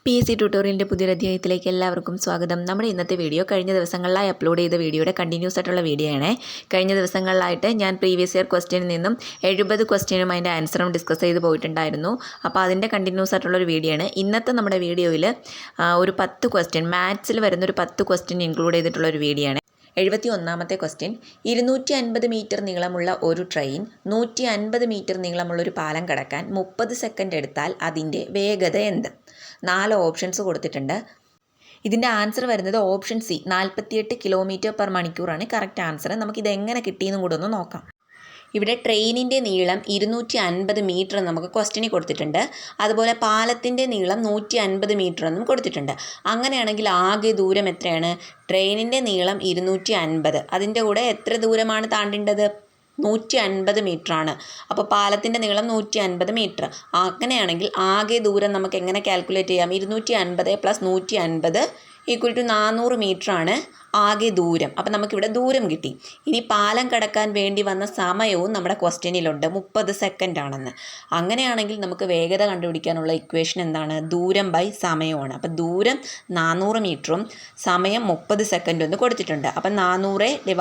PSC ട്യൂട്ടോറിയലിൻ്റെ പുതിയൊരു അധ്യായത്തിലേക്ക് എല്ലാവർക്കും സ്വാഗതം. നമ്മുടെ ഇന്നത്തെ വീഡിയോ കഴിഞ്ഞ ദിവസങ്ങളിലായി അപ്ലോഡ് ചെയ്ത വീഡിയോയുടെ കണ്ടിന്യൂസ് ആയിട്ടുള്ള വീഡിയോ ആണ്. കഴിഞ്ഞ ദിവസങ്ങളിലായിട്ട് ഞാൻ പ്രീവിയസ് ഇയർ ക്വസ്റ്റ്യനിൽ നിന്നും 70 ക്വസ്റ്റ്യനും അതിൻ്റെ ആൻസറും ഡിസ്കസ് ചെയ്ത് പോയിട്ടുണ്ടായിരുന്നു. അപ്പോൾ അതിൻ്റെ കണ്ടിന്യൂസ് ആയിട്ടുള്ളൊരു വീഡിയോ ആണ്. ഇന്നത്തെ നമ്മുടെ വീഡിയോയിൽ ഒരു 10 ക്വസ്റ്റ്യൻ മാത്സിൽ വരുന്നൊരു 10 ക്വസ്റ്റ്യൻ ഇൻക്ലൂഡ് ചെയ്തിട്ടുള്ളൊരു വീഡിയോ ആണ്. 71ാമത്തെ ക്വസ്റ്റ്യൻ, 250 മീറ്റർ നീളമുള്ള ഒരു ട്രെയിൻ 150 മീറ്റർ നീളമുള്ളൊരു പാലം കടക്കാൻ 30 സെക്കൻഡ് എടുത്താൽ അതിൻ്റെ വേഗത എന്ത്? 4 ഓപ്ഷൻസ് കൊടുത്തിട്ടുണ്ട്. ഇതിൻ്റെ ആൻസർ വരുന്നത് ഓപ്ഷൻ സി 48 കിലോമീറ്റർ പെർ മണിക്കൂറാണ് കറക്റ്റ് ആൻസർ. നമുക്കിത് എങ്ങനെ കിട്ടിയെന്നും കൂടെ ഒന്ന് നോക്കാം. ഇവിടെ ട്രെയിനിൻ്റെ നീളം 250 മീറ്റർ നമുക്ക് ക്വസ്റ്റ്യനിൽ കൊടുത്തിട്ടുണ്ട്. അതുപോലെ പാലത്തിൻ്റെ നീളം 150 മീറ്റർ എന്നും കൊടുത്തിട്ടുണ്ട്. അങ്ങനെയാണെങ്കിൽ ആകെ ദൂരം എത്രയാണ്? ട്രെയിനിൻ്റെ നീളം 250, അതിൻ്റെ കൂടെ എത്ര ദൂരമാണ് താണ്ടേണ്ടത്? 150 മീറ്ററാണ്. അപ്പോൾ പാലത്തിൻ്റെ നീളം 150 മീറ്റർ. അങ്ങനെയാണെങ്കിൽ ആകെ ദൂരം നമുക്ക് എങ്ങനെ കാൽക്കുലേറ്റ് ചെയ്യാം? 250 + 150 = 400 മീറ്ററാണ് ആകെ ദൂരം. അപ്പോൾ നമുക്കിവിടെ ദൂരം കിട്ടി. ഇനി പാലം കടക്കാൻ വേണ്ടി വന്ന സമയവും നമ്മുടെ ക്വസ്റ്റ്യനിലുണ്ട്, 30 സെക്കൻഡ് ആണെന്ന്. അങ്ങനെയാണെങ്കിൽ നമുക്ക് വേഗത കണ്ടുപിടിക്കാനുള്ള ഇക്വേഷൻ എന്താണ്? ദൂരം ബൈ സമയമാണ്. അപ്പോൾ ദൂരം 400 മീറ്ററും സമയം 30 സെക്കൻഡും എന്ന് കൊടുത്തിട്ടുണ്ട്. അപ്പം 400 /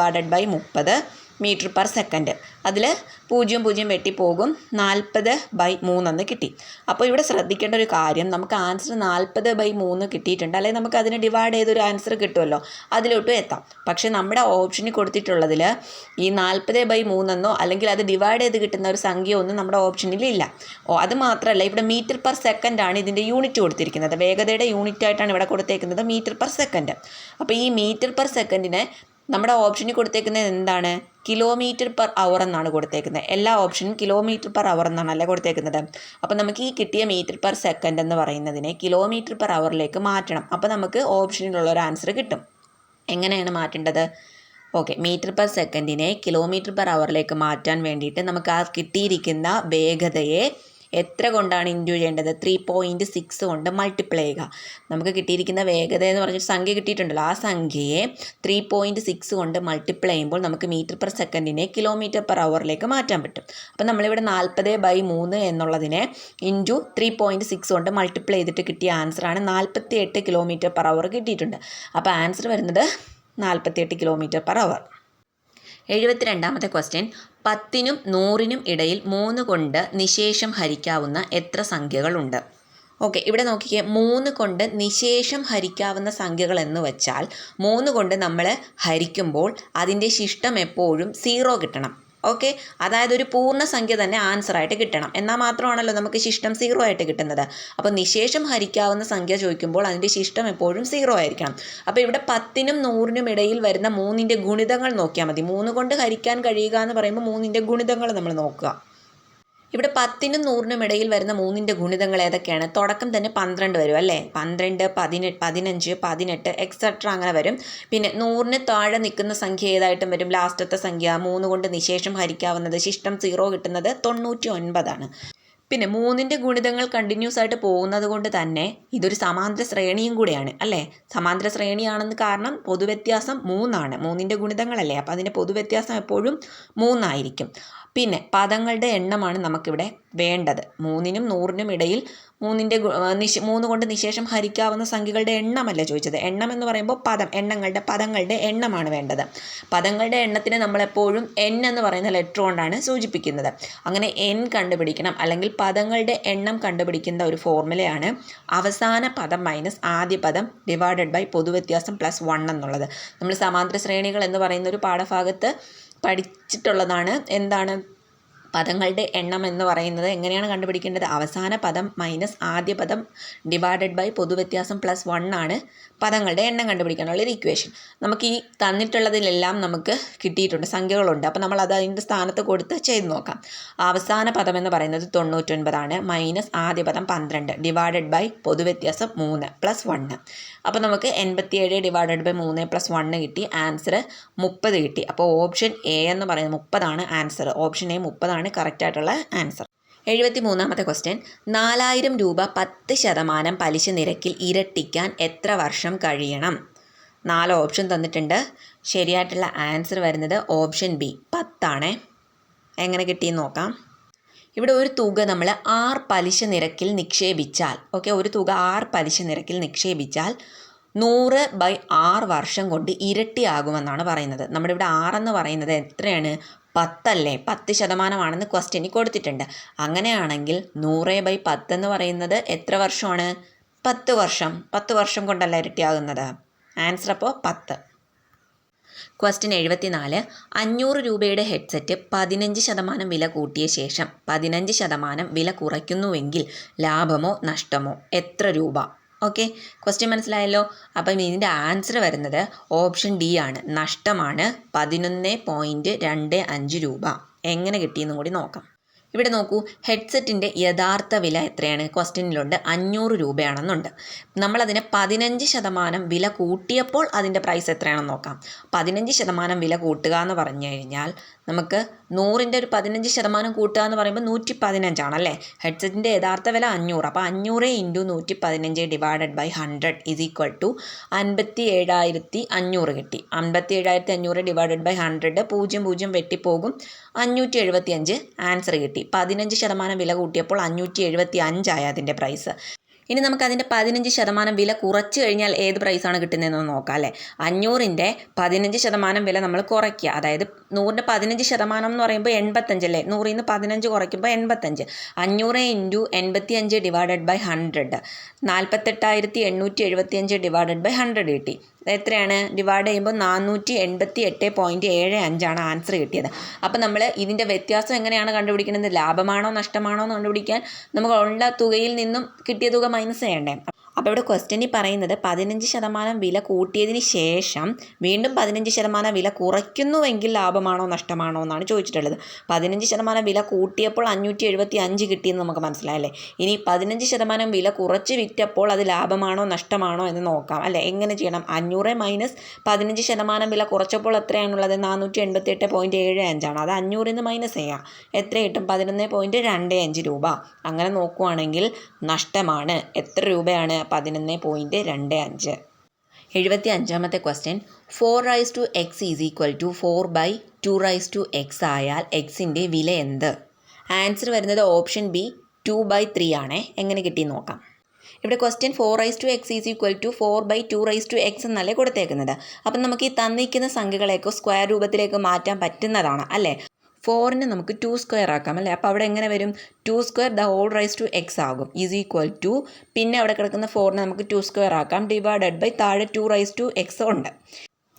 30 മീറ്റർ പെർ സെക്കൻഡ്. അതിൽ 0 വെട്ടിപ്പോകും, 40/3 എന്ന് കിട്ടി. അപ്പോൾ ഇവിടെ ശ്രദ്ധിക്കേണ്ട ഒരു കാര്യം, നമുക്ക് ആൻസർ 40/3 കിട്ടിയിട്ടുണ്ട്, അല്ലെങ്കിൽ നമുക്ക് അതിനെ ഡിവൈഡ് ചെയ്തൊരു ആൻസർ കിട്ടുമല്ലോ, അതിലോട്ടും എത്താം. പക്ഷേ നമ്മുടെ ഓപ്ഷനിൽ കൊടുത്തിട്ടുള്ളതിൽ ഈ 40/3 എന്നോ അല്ലെങ്കിൽ അത് ഡിവൈഡ് ചെയ്ത് കിട്ടുന്ന ഒരു സംഖ്യ ഒന്നും നമ്മുടെ ഓപ്ഷനിൽ ഇല്ല. അത് മാത്രമല്ല, ഇവിടെ മീറ്റർ പെർ സെക്കൻഡ് ആണ് ഇതിൻ്റെ യൂണിറ്റ് കൊടുത്തിരിക്കുന്നത്. വേഗതയുടെ യൂണിറ്റ് ആയിട്ടാണ് ഇവിടെ കൊടുത്തേക്കുന്നത് മീറ്റർ പെർ സെക്കൻഡ്. അപ്പോൾ ഈ മീറ്റർ പെർ സെക്കൻഡിനെ നമ്മുടെ ഓപ്ഷനിൽ കൊടുത്തേക്കുന്നത് എന്താണ്? കിലോമീറ്റർ പെർ അവർ എന്നാണ് കൊടുത്തേക്കുന്നത്. എല്ലാ ഓപ്ഷനും കിലോമീറ്റർ പെർ അവർ എന്നാണല്ലേ കൊടുത്തേക്കുന്നത്. അപ്പോൾ നമുക്ക് ഈ കിട്ടിയ മീറ്റർ പെർ സെക്കൻഡ് എന്ന് പറയുന്നതിനെ കിലോമീറ്റർ പെർ അവറിലേക്ക് മാറ്റണം. അപ്പോൾ നമുക്ക് ഓപ്ഷനിലുള്ളൊരു ആൻസർ കിട്ടും. എങ്ങനെയാണ് മാറ്റേണ്ടത്? ഓക്കെ, മീറ്റർ പെർ സെക്കൻഡിനെ കിലോമീറ്റർ പെർ അവറിലേക്ക് മാറ്റാൻ വേണ്ടിയിട്ട് നമുക്ക് ആ കിട്ടിയിരിക്കുന്ന വേഗതയെ എത്ര കൊണ്ടാണ് ഇൻറ്റു ചെയ്യേണ്ടത്? 3.6 കൊണ്ട് മൾട്ടിപ്ലൈ ചെയ്യുക. നമുക്ക് കിട്ടിയിരിക്കുന്ന വേഗത എന്ന് പറഞ്ഞൊരു സംഖ്യ കിട്ടിയിട്ടുണ്ടല്ലോ, ആ സംഖ്യയെ 3.6 കൊണ്ട് മൾട്ടിപ്ലൈ ചെയ്യുമ്പോൾ നമുക്ക് മീറ്റർ പെർ സെക്കൻഡിനെ കിലോമീറ്റർ പെർ അവറിലേക്ക് മാറ്റാൻ പറ്റും. അപ്പോൾ നമ്മളിവിടെ 40/3 എന്നുള്ളതിനെ ഇൻറ്റു 3.6 കൊണ്ട് മൾട്ടിപ്ലൈ ചെയ്തിട്ട് കിട്ടിയ ആൻസറാണ് 48 കിലോമീറ്റർ പെർ അവർ കിട്ടിയിട്ടുണ്ട്. അപ്പോൾ ആൻസർ വരുന്നത് 48 കിലോമീറ്റർ പെർ അവർ. 72ാമത്തെ ക്വസ്റ്റ്യൻ, 10നും 100നും ഇടയിൽ 3 കൊണ്ട് നിശേഷം ഹരിക്കാവുന്ന എത്ര സംഖ്യകളുണ്ട്? ഓക്കെ, ഇവിടെ നോക്കിക്കേ, 3 കൊണ്ട് നിശേഷം ഹരിക്കാവുന്ന സംഖ്യകൾ എന്ന് വെച്ചാൽ 3 കൊണ്ട് നമ്മൾ ഹരിക്കുമ്പോൾ അതിൻ്റെ ശിഷ്ടം എപ്പോഴും 0 കിട്ടണം. ഓക്കെ, അതായത് ഒരു പൂർണ്ണസംഖ്യ തന്നെ ആൻസറായിട്ട് കിട്ടണം. എന്നാൽ മാത്രമാണല്ലോ നമുക്ക് ശിഷ്ടം 0 ആയിട്ട് കിട്ടുന്നത്. അപ്പോൾ നിശേഷം ഹരിക്കാവുന്ന സംഖ്യ ചോദിക്കുമ്പോൾ അതിൻ്റെ ശിഷ്ടം എപ്പോഴും 0 ആയിരിക്കണം. അപ്പോൾ ഇവിടെ 10നും 100നും ഇടയിൽ വരുന്ന 3ൻ്റെ ഗുണിതങ്ങൾ നോക്കിയാൽ മതി. 3 കൊണ്ട് ഹരിക്കാൻ കഴിയുക എന്ന് പറയുമ്പോൾ 3ൻ്റെ ഗുണിതങ്ങൾ നമ്മൾ നോക്കുക. ഇവിടെ 10നും 100നും ഇടയിൽ വരുന്ന 3ൻ്റെ ഗുണിതങ്ങൾ ഏതൊക്കെയാണ്? തുടക്കം തന്നെ 12 വരും അല്ലേ? 12, 15, 18 എക്സെട്ര അങ്ങനെ വരും. പിന്നെ 100ന് താഴെ നിൽക്കുന്ന സംഖ്യ ഏതായിട്ടും വരും? ലാസ്റ്റത്തെ സംഖ്യ 3 കൊണ്ട് നിശേഷം ഹരിക്കാവുന്നത്, ശിഷ്ടം 0 കിട്ടുന്നത് 99 ആണ്. പിന്നെ 3ൻ്റെ ഗുണിതങ്ങൾ കണ്ടിന്യൂസ് ആയിട്ട് പോകുന്നത് കൊണ്ട് തന്നെ ഇതൊരു സമാന്തര ശ്രേണിയും കൂടെയാണ് അല്ലേ? സമാന്തര ശ്രേണിയാണെന്ന് കാരണം പൊതുവ്യത്യാസം 3 ആണ്. 3ൻ്റെ ഗുണിതങ്ങളല്ലേ, അപ്പോൾ അതിൻ്റെ പൊതുവ്യത്യാസം എപ്പോഴും 3 ആയിരിക്കും. പിന്നെ പദങ്ങളുടെ എണ്ണമാണ് നമുക്കിവിടെ വേണ്ടത്. 3നും 100നും ഇടയിൽ 3 കൊണ്ട് നിശേഷം ഹരിക്കാവുന്ന സംഖ്യകളുടെ എണ്ണമല്ല ചോദിച്ചത്. എണ്ണം എന്ന് പറയുമ്പോൾ പദങ്ങളുടെ എണ്ണമാണ് വേണ്ടത്. പദങ്ങളുടെ എണ്ണത്തിന് നമ്മളെപ്പോഴും n എന്ന് പറയുന്ന ലെറ്റർ കൊണ്ടാണ് സൂചിപ്പിക്കുന്നത്. അങ്ങനെ n കണ്ടുപിടിക്കണം, അല്ലെങ്കിൽ പദങ്ങളുടെ എണ്ണം കണ്ടുപിടിക്കുന്ന ഒരു ഫോർമുലയാണ് അവസാന പദം മൈനസ് ആദ്യ പദം ഡിവൈഡഡ് ബൈ പൊതുവ്യത്യാസം +1 എന്നുള്ളത്. നമ്മൾ സമാന്തര ശ്രേണികൾ എന്ന് പറയുന്ന ഒരു പാഠഭാഗത്ത് പഠിച്ചിട്ടുള്ളതാണ്. എന്താണ് പദങ്ങളുടെ എണ്ണം എന്ന് പറയുന്നത്? എങ്ങനെയാണ് കണ്ടുപിടിക്കേണ്ടത്? അവസാന പദം മൈനസ് ആദ്യ പദം ഡിവൈഡഡ് ബൈ പൊതുവ്യത്യാസം +1 ആണ് പദങ്ങളുടെ എണ്ണം കണ്ടുപിടിക്കാനുള്ള ഒരു ഇക്വേഷൻ. നമുക്ക് ഈ തന്നിട്ടുള്ളതിലെല്ലാം നമുക്ക് കിട്ടിയിട്ടുണ്ട്, സംഖ്യകളുണ്ട്. അപ്പോൾ നമ്മൾ അത് അതിൻ്റെ സ്ഥാനത്ത് കൊടുത്ത് ചെയ്ത് നോക്കാം. അവസാന പദം എന്ന് പറയുന്നത് 99 ആണ്, മൈനസ് ആദ്യ പദം 12 ഡിവൈഡഡ് ബൈ പൊതുവ്യത്യാസം 3 +1. അപ്പോൾ നമുക്ക് 87 ഡിവൈഡഡ് ബൈ 3 +1 കിട്ടി. ആൻസർ 30 കിട്ടി. അപ്പോൾ ഓപ്ഷൻ എ എന്ന് പറയുന്നത് 30 ആണ് ആൻസർ. ഓപ്ഷൻ എ 30 ആണ് കറക്റ്റായിട്ടുള്ള ആൻസർ. 73ാമത്തെ ക്വസ്റ്റ്യൻ, 4000 രൂപ 10% പലിശ നിരക്കിൽ ഇരട്ടിക്കാൻ എത്ര വർഷം കഴിയണം? 4 ഓപ്ഷൻ തന്നിട്ടുണ്ട്. ശരിയായിട്ടുള്ള ആൻസർ വരുന്നത് ഓപ്ഷൻ ബി 10 ആണ്. എങ്ങനെ കിട്ടിയെന്ന് നോക്കാം. ഇവിടെ ഒരു തുക നമ്മൾ 6 പലിശ നിരക്കിൽ നിക്ഷേപിച്ചാൽ, ഓക്കെ, ഒരു തുക 6 പലിശ നിരക്കിൽ നിക്ഷേപിച്ചാൽ 100/6 വർഷം കൊണ്ട് ഇരട്ടിയാകുമെന്നാണ് പറയുന്നത്. നമ്മുടെ ഇവിടെ 6 എന്ന് പറയുന്നത് എത്രയാണ്? 10 അല്ലേ? 10% ക്വസ്റ്റ്യനിൽ കൊടുത്തിട്ടുണ്ട്. അങ്ങനെയാണെങ്കിൽ 100/10 എന്ന് പറയുന്നത് എത്ര വർഷമാണ്? 10 വർഷം. 10 വർഷം കൊണ്ടല്ല ഇരട്ടിയാകുന്നത്. ആൻസർ അപ്പോൾ 10. ക്വസ്റ്റ്യൻ 74. 500 രൂപയുടെ ഹെഡ്സെറ്റ് 15% വില കൂട്ടിയ ശേഷം 15% വില കുറയ്ക്കുന്നുവെങ്കിൽ ലാഭമോ നഷ്ടമോ? എത്ര രൂപ? ഓക്കെ, ക്വസ്റ്റ്യൻ മനസ്സിലായല്ലോ. അപ്പം ഇതിൻ്റെ ആൻസർ വരുന്നത് ഓപ്ഷൻ ഡി ആണ്, നഷ്ടമാണ്. 11.25 രൂപ. എങ്ങനെ കിട്ടിയെന്നും കൂടി നോക്കാം. ഇവിടെ നോക്കൂ, ഹെഡ്സെറ്റിൻ്റെ യഥാർത്ഥ വില എത്രയാണ്? ക്വസ്റ്റ്യനിലുണ്ട് 500 രൂപയാണെന്നുണ്ട്. നമ്മളതിനെ 15% വില കൂട്ടിയപ്പോൾ അതിൻ്റെ പ്രൈസ് എത്രയാണെന്ന് നോക്കാം. 15% വില കൂട്ടുക എന്ന് പറഞ്ഞു കഴിഞ്ഞാൽ നമുക്ക് 100ൻ്റെ ഒരു 15% കൂട്ടുക എന്ന് പറയുമ്പോൾ 115 ആണല്ലേ? ഹെഡ്സെറ്റിൻ്റെ യഥാർത്ഥ വില 500. അപ്പോൾ 500 × 115 divided by 100 is equal to 57,500 കിട്ടി. 57,500 ഡിവൈഡഡ് ബൈ 100, 0 വെട്ടിപ്പോകും, 575 ആൻസർ കിട്ടി. 15% വില കൂട്ടിയപ്പോൾ 575 ആയി അതിൻ്റെ പ്രൈസ്. ഇനി നമുക്കതിൻ്റെ 15% വില കുറച്ച് കഴിഞ്ഞാൽ ഏത് പ്രൈസാണ് കിട്ടുന്നതെന്ന് നോക്കാം അല്ലേ? 500ൻ്റെ 15% വില നമ്മൾ കുറയ്ക്കുക. അതായത് 100ൻ്റെ 15% എന്ന് പറയുമ്പോൾ 85 അല്ലേ? 100ൽ നിന്ന് 15 കുറയ്ക്കുമ്പോൾ 85. 500 × 85 ഡിവൈഡഡ് ബൈ 100, 48,875 ഡിവൈഡഡ് ബൈ 100 കിട്ടി. എത്രയാണ്? ഡിവൈഡ് ചെയ്യുമ്പോൾ 488.75 ആൻസർ കിട്ടിയത്. അപ്പോൾ നമ്മൾ ഇതിൻ്റെ വ്യത്യാസം എങ്ങനെയാണ് കണ്ടുപിടിക്കുന്നത്? ലാഭമാണോ നഷ്ടമാണോ എന്ന് കണ്ടുപിടിക്കാൻ നമുക്ക് ഉള്ള തുകയിൽ നിന്നും കിട്ടിയ തുക മൈനസ് ചെയ്യണ്ടേ? അപ്പോൾ ഇവിടെ ക്വസ്റ്റ്യനിൽ പറയുന്നത് 15% വില കൂട്ടിയതിന് ശേഷം വീണ്ടും 15% വില കുറയ്ക്കുന്നുവെങ്കിൽ ലാഭമാണോ നഷ്ടമാണോ എന്നാണ് ചോദിച്ചിട്ടുള്ളത്. 15% വില കൂട്ടിയപ്പോൾ 575 കിട്ടിയെന്ന് നമുക്ക് മനസ്സിലായല്ലേ? ഇനി 15% വില കുറച്ച് വിറ്റപ്പോൾ അത് ലാഭമാണോ നഷ്ടമാണോ എന്ന് നോക്കാം അല്ലേ? എങ്ങനെ ചെയ്യണം? 500 മൈനസ് 15% വില കുറച്ചപ്പോൾ എത്രയാണുള്ളത്? 488.75 ആണ്. അത് 500ൽ നിന്ന് മൈനസ് ചെയ്യാം. എത്ര കിട്ടും? 11.25 രൂപ. അങ്ങനെ നോക്കുവാണെങ്കിൽ നഷ്ടമാണ്. എത്ര രൂപയാണ്? 11.25. 75ാമത്തെ question. 4x is equal to 4/2x ആയാൽ എക്സിൻ്റെ വില എന്ത്? ആൻസർ വരുന്നത് ഓപ്ഷൻ ബി 2/3 ആണേ. എങ്ങനെ കിട്ടി നോക്കാം. ഇവിടെ question 4x is equal to 4/2x എന്നല്ലേ കൊടുത്തേക്കുന്നത്. അപ്പം നമുക്ക് ഈ തന്നിരിക്കുന്ന സംഖ്യകളെയൊക്കെ സ്ക്വയർ രൂപത്തിലേക്ക് മാറ്റാൻ പറ്റുന്നതാണ് അല്ലേ? 4നെ നമുക്ക് 2² ആക്കാം അല്ലേ? അപ്പോൾ അവിടെ എങ്ങനെ വരും? 2² ആകും ഈസ് ഈക്വൽ ടു, പിന്നെ അവിടെ കിടക്കുന്ന 4നെ നമുക്ക് 2² ആക്കാം, ഡിവൈഡഡ് ബൈ താഴെ 2x ഉണ്ട്.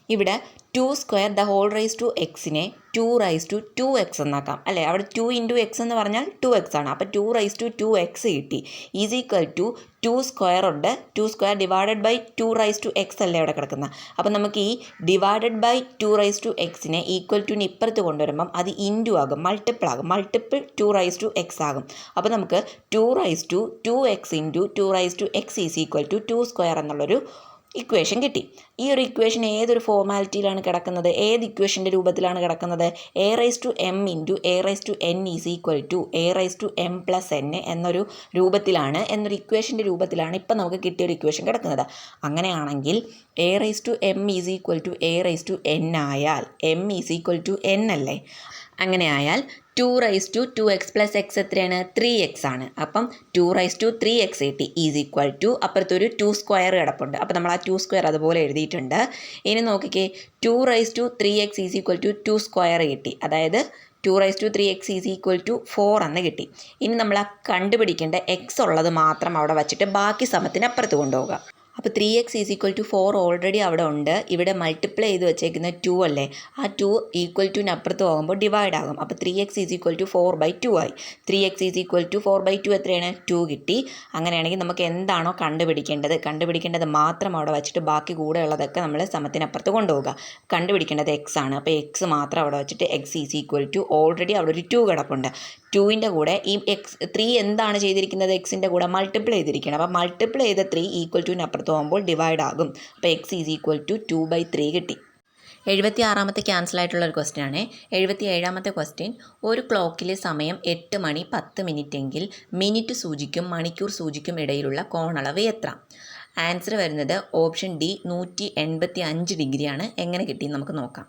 ഇവിടെ 2² നെ 2/2x എന്നാക്കാം അല്ലേ? അവിടെ 2 × x എന്ന് പറഞ്ഞാൽ 2x ആണ്. അപ്പോൾ 2/2x കിട്ടി ഈസ് ഈക്വൽ ടു 2² ഉണ്ട്, 2² ഡിവൈഡഡ് ബൈ 2/x അല്ലേ അവിടെ കിടക്കുന്നത്. അപ്പോൾ നമുക്ക് ഈ ഡിവൈഡഡ് ബൈ 2/x ഈക്വൽ ടുവിന് ഇപ്പുറത്ത് കൊണ്ടുവരുമ്പം അത് ഇൻറ്റു ആകും, മൾട്ടിപ്പിൾ ആകും, മൾട്ടിപ്പിൾ 2/x ആകും. അപ്പോൾ നമുക്ക് 2/2x × 2/x is equal to 2² എന്നുള്ളൊരു ഇക്വേഷൻ കിട്ടി. ഈ ഒരു ഇക്വേഷൻ ഏതൊരു ഫോർമാലിറ്റിയിലാണ് കിടക്കുന്നത്? ഏത് ഇക്വേഷൻ്റെ രൂപത്തിലാണ് കിടക്കുന്നത്? a⁻m × a⁻n is equal to a⁻m + n എന്നൊരു രൂപത്തിലാണ്, എന്നൊരു ഇക്വേഷൻ്റെ രൂപത്തിലാണ് ഇപ്പം നമുക്ക് കിട്ടിയൊരു ഇക്വേഷൻ കിടക്കുന്നത്. അങ്ങനെയാണെങ്കിൽ a⁻m is equal to a⁻n ആയാൽ m is equal to n അല്ലേ? അങ്ങനെ ആയാൽ 2/2x + x എത്രയാണ്? 3x ആണ്. അപ്പം 2/3x കിട്ടി ഈസ് ഈക്വൽ ടു, അപ്പുറത്തൊരു 2² കിടപ്പുണ്ട്. അപ്പോൾ നമ്മൾ ആ 2² അതുപോലെ എഴുതിയിട്ടുണ്ട്. ഇനി നോക്കിക്കേ, 2/3x ഈസ് ഈക്വൽ ടു 2² കിട്ടി. അതായത് 2/3x ഈസ് ഈക്വൽ ടു 4 എന്ന് കിട്ടി. ഇനി നമ്മൾ ആ കണ്ടുപിടിക്കേണ്ട x ഉള്ളത് മാത്രം അവിടെ വച്ചിട്ട് ബാക്കി സമത്തിന് അപ്പുറത്ത് കൊണ്ടുപോകുക. അപ്പോൾ 3x is equal to 4 already അവിടെ ഉണ്ട്. ഇവിടെ മൾട്ടിപ്ലൈ ചെയ്ത് വെച്ചേക്കുന്ന 2 അല്ലേ? ആ 2 ഈക്വൽ ടുവിന് അപ്പുറത്ത് പോകുമ്പോൾ ഡിവൈഡ് ആകും. അപ്പോൾ 3x ഈസ് ഈക്വൽ ടു 4/2 ആയി. 3x ഈസ് ഈക്വൽ ടു 4/2 എത്രയാണ്? 2 കിട്ടി. അങ്ങനെയാണെങ്കിൽ നമുക്ക് എന്താണോ കണ്ടുപിടിക്കേണ്ടത് മാത്രം അവിടെ വെച്ചിട്ട് ബാക്കി കൂടെ ഉള്ളതൊക്കെ നമ്മൾ സമത്തിനപ്പുറത്ത് കൊണ്ടുപോകുക. കണ്ടുപിടിക്കേണ്ടത് x ആണ്. അപ്പോൾ x മാത്രം അവിടെ വെച്ചിട്ട് x is equal to, already അവിടെ ഒരു 2 കിടപ്പുണ്ട്. 2ൻ്റെ കൂടെ ഈ 3 എന്താണ് ചെയ്തിരിക്കുന്നത്? എക്സിൻ്റെ കൂടെ മൾട്ടിപ്ലൈ ചെയ്തിരിക്കണം. അപ്പോൾ മൾട്ടിപ്ലൈ ചെയ്ത 3 ഈക്വൽ ടുവിന് അപ്പുറത്ത് പോകുമ്പോൾ ഡിവൈഡ് ആകും. അപ്പോൾ x ഈസ് ഈക്വൽ ടു 2/3 കിട്ടി. 76ാമത്തെ ക്യാൻസൽ ആയിട്ടുള്ള ഒരു ക്വസ്റ്റ്യൻ ആണ്. 77ാമത്തെ ക്വസ്റ്റ്യൻ. ഒരു ക്ലോക്കിലെ സമയം 8 മണി 10 മിനിറ്റ് എങ്കിൽ മിനിറ്റ് സൂചിക്കും മണിക്കൂർ സൂചിക്കും ഇടയിലുള്ള കോണളവ് എത്ര? ആൻസർ വരുന്നത് ഓപ്ഷൻ ഡി 185 ഡിഗ്രിയാണ്. എങ്ങനെ കിട്ടി നമുക്ക് നോക്കാം.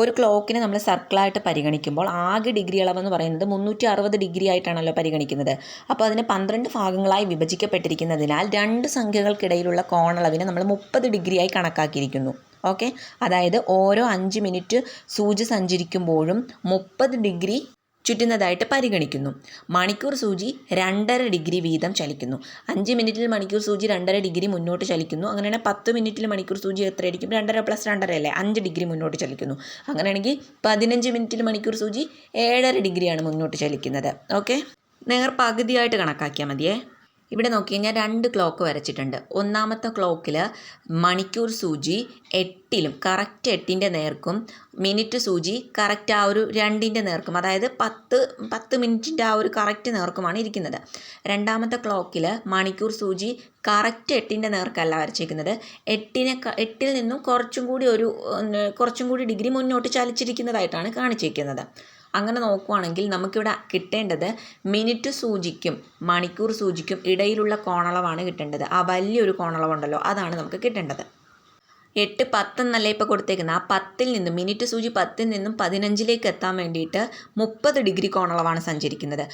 ഒരു ക്ലോക്കിനെ നമ്മൾ സർക്കിളായിട്ട് പരിഗണിക്കുമ്പോൾ ആകെ ഡിഗ്രി അളവെന്ന് പറയുന്നത് 360 ഡിഗ്രി ആയിട്ടാണല്ലോ പരിഗണിക്കുന്നത്. അപ്പോൾ അതിന് 12 ഭാഗങ്ങളായി വിഭജിക്കപ്പെട്ടിരിക്കുന്നതിനാൽ രണ്ട് സംഖ്യകൾക്കിടയിലുള്ള കോണളവിനെ നമ്മൾ 30 ഡിഗ്രിയായി കണക്കാക്കിയിരിക്കുന്നു. ഓക്കെ, അതായത് ഓരോ 5 മിനിറ്റ് സൂചി സഞ്ചരിക്കുമ്പോഴും 30 ഡിഗ്രി ചുറ്റുന്നതായിട്ട് പരിഗണിക്കുന്നു. മണിക്കൂർ സൂചി 2.5 ഡിഗ്രി വീതം ചലിക്കുന്നു. 5 മിനിറ്റിൽ മണിക്കൂർ സൂചി 2.5 ഡിഗ്രി മുന്നോട്ട് ചലിക്കുന്നു. അങ്ങനെയാണെങ്കിൽ 10 മിനിറ്റിൽ മണിക്കൂർ സൂചി എത്രയായിരിക്കും? 2.5 + 2.5 അല്ലേ, 5 ഡിഗ്രി മുന്നോട്ട് ചലിക്കുന്നു. അങ്ങനെയാണെങ്കിൽ 15 മിനിറ്റിൽ മണിക്കൂർ സൂചി 7.5 ഡിഗ്രിയാണ് മുന്നോട്ട് ചലിക്കുന്നത്. ഓക്കെ, പകുതിയായിട്ട് കണക്കാക്കിയാൽ മതിയേ. ഇവിടെ നോക്കി ഞാൻ 2 ക്ലോക്ക് വരച്ചിട്ടുണ്ട്. ഒന്നാമത്തെ ക്ലോക്കിൽ മണിക്കൂർ സൂചി 8ലും കറക്റ്റ് 8ൻ്റെ നേർക്കും മിനിറ്റ് സൂചി കറക്റ്റ് ആ ഒരു 2ൻ്റെ നേർക്കും, അതായത് 10 മിനിറ്റിൻ്റെ ആ ഒരു കറക്റ്റ് നേർക്കുമാണ് ഇരിക്കുന്നത്. രണ്ടാമത്തെ ക്ലോക്കിൽ മണിക്കൂർ സൂചി കറക്റ്റ് 8ൻ്റെ നേർക്കല്ല വരച്ചിരിക്കുന്നത്. 8ൽ നിന്നും കുറച്ചും കൂടി ഡിഗ്രി മുന്നോട്ട് ചലിച്ചിരിക്കുന്നതായിട്ടാണ് കാണിച്ചിരിക്കുന്നത്. അങ്ങനെ നോക്കുവാണെങ്കിൽ നമുക്കിവിടെ കിട്ടേണ്ടത് മിനിറ്റ് സൂചിക്കും മണിക്കൂർ സൂചിക്കും ഇടയിലുള്ള കോണളവാണ് കിട്ടേണ്ടത്. ആ വലിയൊരു കോണളവുണ്ടല്ലോ, അതാണ് നമുക്ക് കിട്ടേണ്ടത്. 8, 10 എന്നല്ല ഇപ്പോൾ കൊടുത്തേക്കുന്നത്. ആ 10ൽ നിന്നും മിനിറ്റ് സൂചി 10ൽ നിന്നും 15ലേക്ക് എത്താൻ വേണ്ടിയിട്ട് 30 ഡിഗ്രി കോണളവാണ് സഞ്ചരിക്കുന്നത്.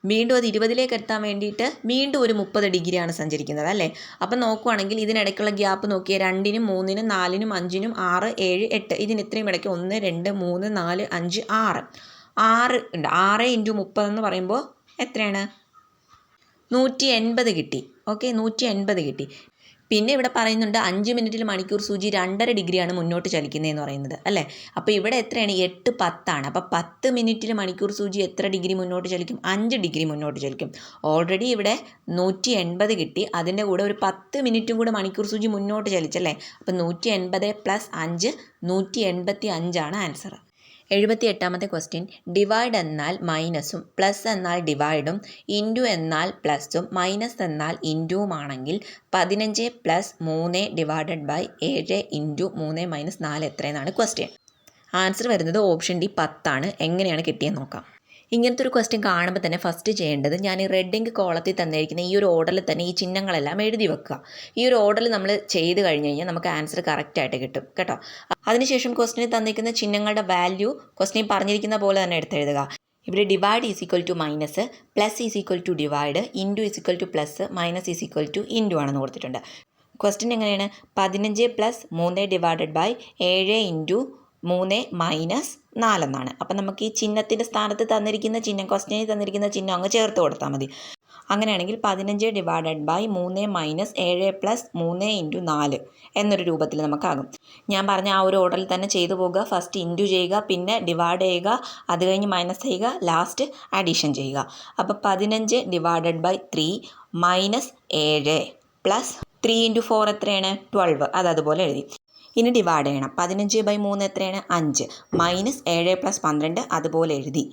വീണ്ടും അത് 20ലേക്ക് എത്താൻ വേണ്ടിയിട്ട് വീണ്ടും ഒരു 30 ഡിഗ്രിയാണ് സഞ്ചരിക്കുന്നത് അല്ലേ. അപ്പം നോക്കുവാണെങ്കിൽ ഇതിനിടയ്ക്കുള്ള ഗ്യാപ്പ് നോക്കിയാൽ 2നും 3നും 4നും 5നും 6, 7, 8 ഇതിന് ഇത്രയും ഇടയ്ക്ക് 1, 2, 3, 4, 5, 6 ഉണ്ട്. 6 × 30 എന്ന് പറയുമ്പോൾ എത്രയാണ്? 180 കിട്ടി. ഓക്കെ, 180 കിട്ടി. പിന്നെ ഇവിടെ പറയുന്നുണ്ട് 5 മിനിറ്റിൽ മണിക്കൂർ സൂചി 2.5 ഡിഗ്രിയാണ് മുന്നോട്ട് ചലിക്കുന്നതെന്ന് പറയുന്നത് അല്ലേ. അപ്പോൾ ഇവിടെ എത്രയാണ്? 8, 10 ആണ്. അപ്പോൾ 10 മിനിറ്റിൽ മണിക്കൂർ സൂചി എത്ര ഡിഗ്രി മുന്നോട്ട് ചലിക്കും? 5 ഡിഗ്രി മുന്നോട്ട് ചലിക്കും. ഓൾറെഡി ഇവിടെ 180 കിട്ടി. അതിൻ്റെ കൂടെ ഒരു 10 മിനിറ്റും കൂടെ മണിക്കൂർ സൂചി മുന്നോട്ട് ചലിച്ചല്ലേ. അപ്പോൾ 180 + 5 185 ആണ് ആൻസർ. 78ാമത്തെ ക്വസ്റ്റ്യൻ, ഡിവൈഡ് എന്നാൽ മൈനസും പ്ലസ് എന്നാൽ ഡിവൈഡും ഇൻറ്റു എന്നാൽ പ്ലസും മൈനസ് എന്നാൽ ഇൻറ്റുവുമാണെങ്കിൽ 15 + 3 ÷ 7 × 3 - 4 എത്രയെന്നാണ് ക്വസ്റ്റ്യൻ. ആൻസർ വരുന്നത് ഓപ്ഷൻ ഡി 10 ആണ്. എങ്ങനെയാണ് കിട്ടിയെന്ന് നോക്കാം. ഇങ്ങനത്തെ ഒരു ക്വസ്റ്റ്യൻ കാണുമ്പോൾ തന്നെ ഫസ്റ്റ് ചെയ്യേണ്ടത് ഞാൻ ഈ റെഡ് ഇങ്ക് കോളത്തിൽ തന്നിരിക്കുന്ന ഈ ഒരു ഓർഡറിൽ തന്നെ ഈ ചിഹ്നങ്ങളെല്ലാം എഴുതി വെക്കുക. ഈ ഒരു ഓർഡറിൽ നമ്മൾ ചെയ്ത് കഴിഞ്ഞ് കഴിഞ്ഞാൽ നമുക്ക് ആൻസർ കറക്റ്റായിട്ട് കിട്ടും കേട്ടോ. അതിനുശേഷം ക്വസ്റ്റ്യനിൽ തന്നിരിക്കുന്ന ചിഹ്നങ്ങളുടെ വാല്യൂ ക്വസ്റ്റ്യൻ പറഞ്ഞിരിക്കുന്ന പോലെ തന്നെ എടുത്തെഴുതുക. ഇവിടെ divide = minus, plus = divide, into = plus, minus = into ആണെന്ന് കൊടുത്തിട്ടുണ്ട്. ക്വസ്റ്റ്യൻ എങ്ങനെയാണ്? 15 + 3 ÷ 7 × 3 - 4 എന്നാണ്. അപ്പം നമുക്ക് ഈ ചിഹ്നത്തിൻ്റെ സ്ഥാനത്ത് തന്നിരിക്കുന്ന ചിഹ്നം, ക്വസ്റ്റ്യനിൽ തന്നിരിക്കുന്ന ചിഹ്നം അങ്ങ് ചേർത്ത് കൊടുത്താൽ മതി. അങ്ങനെയാണെങ്കിൽ 15 ÷ 3 - 7 + 3 × 4 എന്നൊരു രൂപത്തിൽ നമുക്കാകും. ഞാൻ പറഞ്ഞ ആ ഒരു ഓർഡറിൽ തന്നെ ചെയ്തു പോകുക. ഫസ്റ്റ് ഇൻറ്റു ചെയ്യുക, പിന്നെ ഡിവൈഡ് ചെയ്യുക, അത് കഴിഞ്ഞ് മൈനസ് ചെയ്യുക, ലാസ്റ്റ് അഡീഷൻ ചെയ്യുക. അപ്പോൾ 15 ÷ 3 - 7 + 3 × 4 എത്രയാണ്? 12. അതുപോലെ എഴുതി. ഇനി ഡിവൈഡ് ചെയ്യണം. 15/3 എത്രയാണ്? 5 - 7 + 12 അതുപോലെ എഴുതി.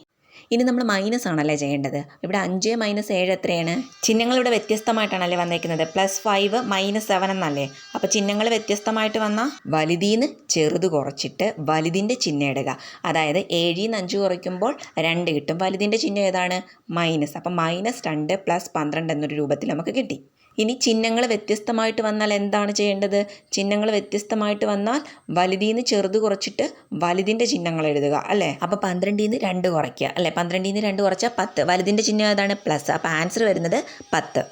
ഇനി നമ്മൾ മൈനസ് ആണല്ലേ ചെയ്യേണ്ടത്. ഇവിടെ 5 - 7 എത്രയാണ്? ചിഹ്നങ്ങൾ ഇവിടെ വ്യത്യസ്തമായിട്ടാണല്ലേ വന്നേക്കുന്നത്. +5 - 7 എന്നല്ലേ. അപ്പോൾ ചിഹ്നങ്ങൾ വ്യത്യസ്തമായിട്ട് വന്നാൽ വലുതീന്ന് ചെറുത് കുറച്ചിട്ട് വലുതിൻ്റെ ചിഹ്നം ഇടുക. അതായത് 7ൽ 5 കുറയ്ക്കുമ്പോൾ 2 കിട്ടും. വലുതിൻ്റെ ചിഹ്നം ഏതാണ്? മൈനസ്. അപ്പം -2 + 12 എന്നൊരു രൂപത്തിൽ നമുക്ക് കിട്ടി. ഇനി ചിഹ്നങ്ങൾ വ്യത്യസ്തമായിട്ട് വന്നാൽ എന്താണ് ചെയ്യേണ്ടത്? ചിഹ്നങ്ങൾ വ്യത്യസ്തമായിട്ട് വന്നാൽ വലുതീന്ന് ചെറുത് കുറച്ചിട്ട് വലുതിൻ്റെ ചിഹ്നങ്ങൾ എഴുതുക അല്ലേ. അപ്പോൾ 12ൽ 2 കുറയ്ക്കുക അല്ലേ. 12ൽ 2 കുറച്ചാൽ 10. വലുതിൻ്റെ ചിഹ്നം ഏതാണ്? പ്ലസ്. അപ്പോൾ ആൻസർ വരുന്നത് 10.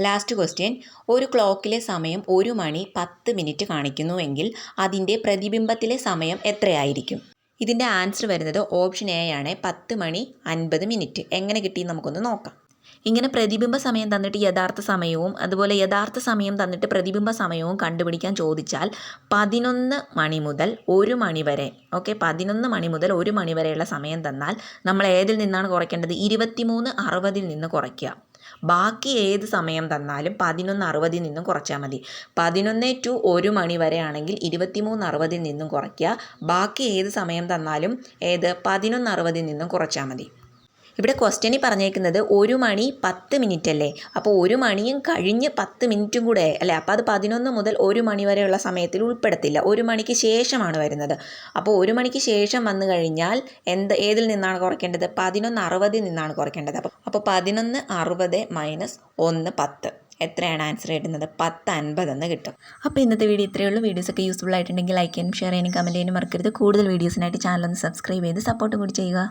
ലാസ്റ്റ് ക്വസ്റ്റ്യൻ, ഒരു ക്ലോക്കിലെ സമയം 1 മണി 10 മിനിറ്റ് കാണിക്കുന്നുവെങ്കിൽ അതിൻ്റെ പ്രതിബിംബത്തിലെ സമയം എത്രയായിരിക്കും? ഇതിൻ്റെ ആൻസർ വരുന്നത് ഓപ്ഷൻ എ ആണ്, 10 മണി 50 മിനിറ്റ്. എങ്ങനെ കിട്ടിയെന്ന് നമുക്കൊന്ന് നോക്കാം. ഇങ്ങനെ പ്രതിബിംബ സമയം തന്നിട്ട് യഥാർത്ഥ സമയവും അതുപോലെ യഥാർത്ഥ സമയം തന്നിട്ട് പ്രതിബിംബ സമയവും കണ്ടുപിടിക്കാൻ ചോദിച്ചാൽ 11 മണി മുതൽ 1 മണി വരെ, ഓക്കെ, 11 മണി മുതൽ 1 മണി വരെയുള്ള സമയം തന്നാൽ നമ്മൾ ഏതിൽ നിന്നാണ് കുറയ്ക്കേണ്ടത്? 23:60 നിന്ന് കുറയ്ക്കുക. ബാക്കി ഏത് സമയം തന്നാലും 11:60 നിന്നും കുറച്ചാൽ മതി. 11 to 1 മണി വരെ ആണെങ്കിൽ 23:60 നിന്നും കുറയ്ക്കുക. ബാക്കി ഏത് സമയം തന്നാലും 11:60 നിന്നും കുറച്ചാൽ മതി. ഇവിടെ ക്വസ്റ്റ്യനിൽ പറഞ്ഞേക്കുന്നത് 1 മണി 10 മിനിറ്റ് അല്ലേ. അപ്പോൾ 1 മണിയും കഴിഞ്ഞ് 10 മിനിറ്റും കൂടെ അല്ലേ. അപ്പോൾ അത് 11 മുതൽ 1 മണി വരെയുള്ള സമയത്തിൽ ഉൾപ്പെടുത്തില്ല. 1 മണിക്ക് ശേഷമാണ് വരുന്നത്. അപ്പോൾ 1 മണിക്ക് ശേഷം വന്നു കഴിഞ്ഞാൽ ഏതിൽ നിന്നാണ് കുറയ്ക്കേണ്ടത്? 11:60 നിന്നാണ് കുറയ്ക്കേണ്ടത്. അപ്പോൾ 11:60 - 1 10 എത്രയാണ് ആൻസർ കിട്ടുന്നത്? 1050 എന്ന് കിട്ടും. അപ്പോൾ ഇന്നത്തെ വീഡിയോ ഇത്രയേ ഉള്ളൂ. വീഡിയോസൊക്കെ യൂസ്ഫുൾ ആയിട്ടുണ്ടെങ്കിൽ ലൈക്ക് ചെയ്യാനും ഷെയർ ചെയ്യാനും കമൻറ്റ് ചെയ്യാനും മറക്കരുത്. കൂടുതൽ വീഡിയോസിനായിട്ട് ചാനൽ ഒന്ന് സബ്സ്ക്രൈബ് ചെയ്ത് സപ്പോർട്ടും കൂടി ചെയ്യുക.